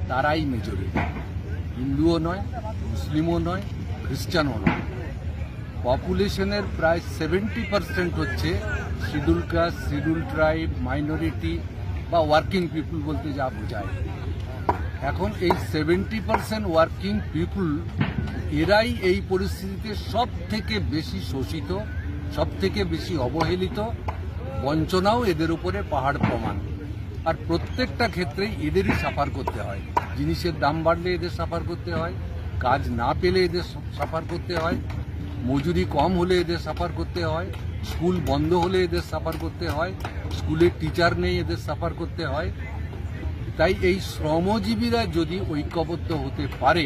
তারাই মেজরিটি। হিন্দুও নয়, মুসলিমও নয়, খ্রিস্টানও নয়। পপুলেশনের প্রায় 70% হচ্ছে schedule caste, schedule tribe, minority বা ওয়ার্কিং পিপুল বলতে যা বোঝায়। এখন এই 70% ওয়ার্কিং পিপুল এরাই এই পরিস্থিতিতে সব থেকে বেশি শোষিত, সব থেকে বেশি অবহেলিত, বঞ্চনাও এদের উপরে পাহাড় প্রমাণ। আর প্রত্যেকটা ক্ষেত্রেই এদেরই সাফার করতে হয়। জিনিসের দাম বাড়লে এদের সাফার করতে হয়, কাজ না পেলে এদের সাফার করতে হয়, মজুরি কম হলে এদের সাফার করতে হয়, স্কুল বন্ধ হলে এদের সাফার করতে হয়, স্কুলের টিচার নেই এদের সাফার করতে হয়। তাই এই শ্রমজীবীরা যদি ঐক্যবদ্ধ হতে পারে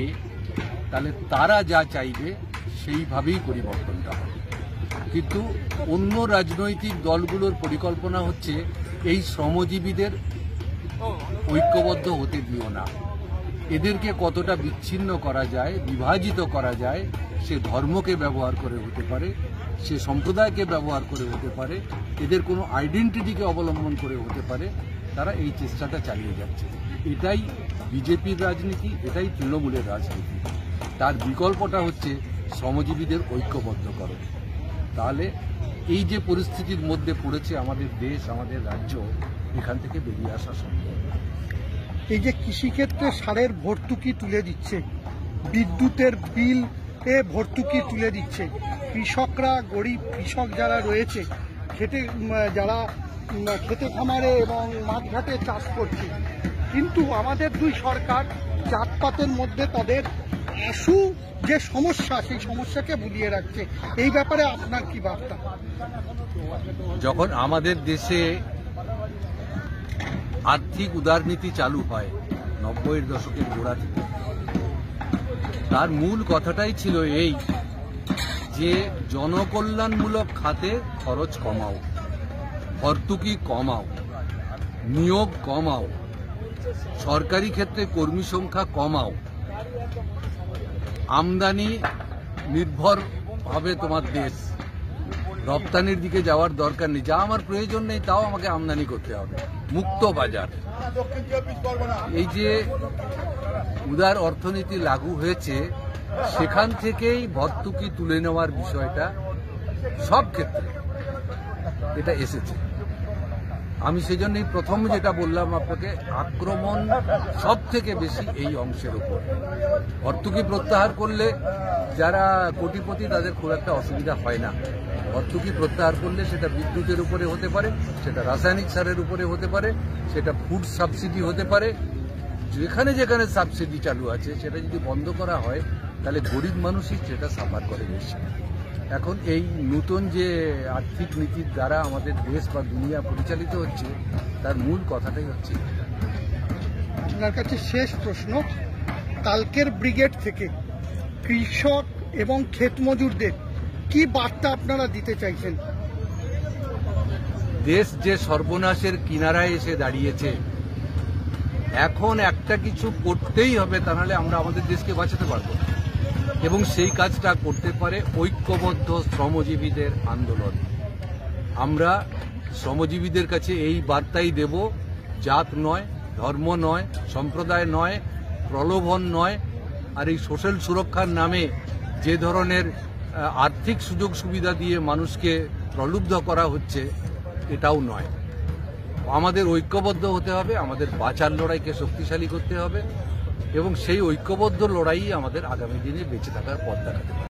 তাহলে তারা যা চাইবে সেইভাবেই পরিবর্তনটা হবে। কিন্তু অন্য রাজনৈতিক দলগুলোর পরিকল্পনা হচ্ছে এই শ্রমজীবীদের ঐক্যবদ্ধ হতে দিও না, এদেরকে কতটা বিচ্ছিন্ন করা যায়, বিভাজিত করা যায়, সে ধর্মকে ব্যবহার করে হতে পারে, সে সম্প্রদায়কে ব্যবহার করে হতে পারে, এদের কোনো আইডেন্টিটিকে অবলম্বন করে হতে পারে। তারা এই চেষ্টাটা চালিয়ে যাচ্ছে। এটাই বিজেপির রাজনীতি, এটাই তৃণমূলের রাজনীতি। তার বিকল্পটা হচ্ছে শ্রমজীবীদের ঐক্যবদ্ধ করো। তাহলে এই যে পরিস্থিতির মধ্যে পড়েছে আমাদের দেশ, আমাদের রাজ্য, এখান থেকে বেরিয়ে আসা সম্ভব। এই যে কৃষিক্ষেত্রে সারের ভর্তুকি তুলে দিচ্ছে, বিদ্যুতের বিল ভর্তুকি তুলে দিচ্ছে, কৃষকরা, গরিব কৃষক যারা রয়েছে, যারা খেতে খামারে এবং মাঠঘাটে চাষ করছে, কিন্তু আমাদের দুই সরকার জাতপাতের মধ্যে তাদের আশু যে সমস্যা, সেই সমস্যাকে ভুলিয়ে রাখছে। এই ব্যাপারে আপনার কি বার্তা? যখন আমাদের দেশে আর্থিক উদারনীতি চালু হয় 90-এর দশকের গোড়া থেকে, তার মূল কথাটাই ছিল এই যে জনকল্যাণমূলক খাতে খরচ কমাও, ভর্তুকি কমাও, নিয়োগ কমাও, সরকারি ক্ষেত্রে কর্মী সংখ্যা কমাও, আমদানি নির্ভর হবে তোমার দেশ, রপ্তানির দিকে যাওয়ার দরকার নেই, যা আমার প্রয়োজন নেই তাও আমাকে আমদানি করতে হবে, মুক্ত বাজার। এই যে উদার অর্থনীতি লাগু হয়েছে, সেখান থেকেই ভর্তুকি তুলে নেওয়ার বিষয়টা সব ক্ষেত্রে এটা এসেছে। আমি সেজন্যই প্রথম যেটা বললাম আপনাকে, আক্রমণ সব থেকে বেশি এই অংশের উপর। ভর্তুকি প্রত্যাহার করলে যারা কোটিপতি তাদের খুব একটা অসুবিধা হয় না। ভর্তুকি প্রত্যাহার করলে সেটা বিদ্যুতের উপরে হতে পারে, সেটা রাসায়নিক সারের উপরে হতে পারে, সেটা ফুড সাবসিডি হতে পারে, যেখানে যেখানে সাবসিডি চালু আছে সেটা যদি বন্ধ করা হয় তাহলে গরিব মানুষই সেটা সাফার করে বেশি। এখন এই নতুন যে আর্থিক নীতির দ্বারা আমাদের দেশ বা দুনিয়া পরিচালিত হচ্ছে, তার মূল কথাটাই হচ্ছে। আপনার কাছে শেষ প্রশ্ন, কালকের ব্রিগেড থেকে কৃষক এবং ক্ষেত মজুরদের কি বার্তা আপনারা দিতে চাইছেন? দেশ যে সর্বনাশের কিনারায় এসে দাঁড়িয়েছে, এখন একটা কিছু করতেই হবে, তা নাহলে আমরা আমাদের দেশকে বাঁচাতে পারবো না। এবং সেই কাজটা করতে পারে ঐক্যবদ্ধ শ্রমজীবীদের আন্দোলন। আমরা শ্রমজীবীদের কাছে এই বার্তাই দেব, জাত নয়, ধর্ম নয়, সম্প্রদায় নয়, প্রলোভন নয়, আর এই সোশ্যাল সুরক্ষার নামে যে ধরনের আর্থিক সুযোগ সুবিধা দিয়ে মানুষকে প্রলুব্ধ করা হচ্ছে, এটাও নয়। আমাদের ঐক্যবদ্ধ হতে হবে, আমাদের বাঁচার লড়াইকে শক্তিশালী করতে হবে, এবং সেই ঐক্যবদ্ধ লড়াই আমাদের আগামী দিনে বেঁচে থাকার পথ দেখাতে পারে।